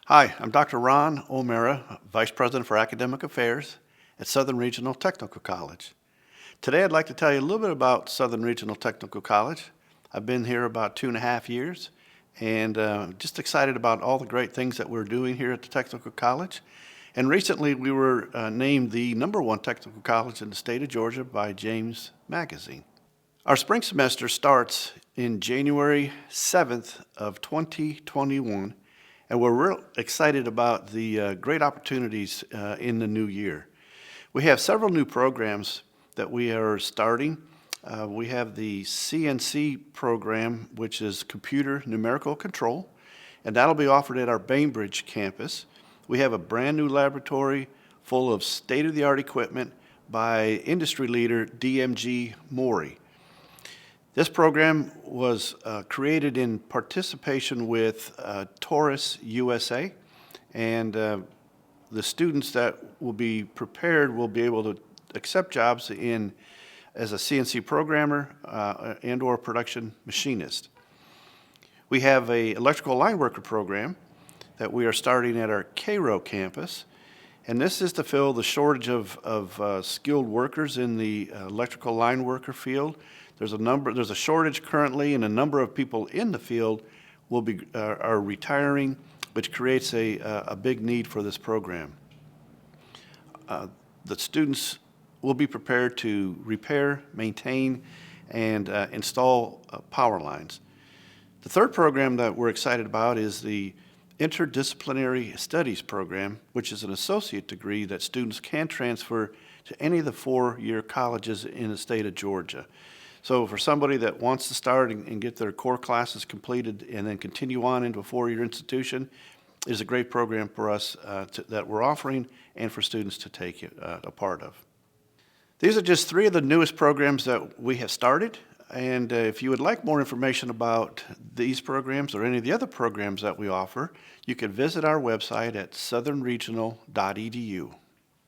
Hi, I'm Dr. Ron O'Mara, Vice President for Academic Affairs at Southern Regional Technical College. Today I'd like to tell you a little bit about Southern Regional Technical College. I've been here about 2.5 years and just excited about all the great things that we're doing here at the Technical College. And recently we were named the #1 technical college in the state of Georgia by James Magazine. Our spring semester starts in January 7th of 2021. And we're real excited about the great opportunities in the new year. We have several new programs that we are starting. We have the CNC program, which is Computer Numerical Control, and that'll be offered at our Bainbridge campus. We have a brand new laboratory full of state-of-the-art equipment by industry leader DMG Mori. This program was created in participation with Taurus USA, and the students that will be prepared will be able to accept jobs as a CNC programmer and or production machinist. We have an electrical line worker program that we are starting at our Cairo campus, and this is to fill the shortage of skilled workers in the electrical line worker field. There's a shortage currently, and a number of people in the field are retiring, which creates a big need for this program. The students will be prepared to repair, maintain, and install power lines. The third program that we're excited about is the Interdisciplinary Studies program, which is an associate degree that students can transfer to any of the 4-year colleges in the state of Georgia. So for somebody that wants to start and get their core classes completed and then continue on into a 4-year institution, it is a great program for us that we're offering and for students to take a part of. These are just 3 of the newest programs that we have started. And if you would like more information about these programs or any of the other programs that we offer, you can visit our website at southernregional.edu.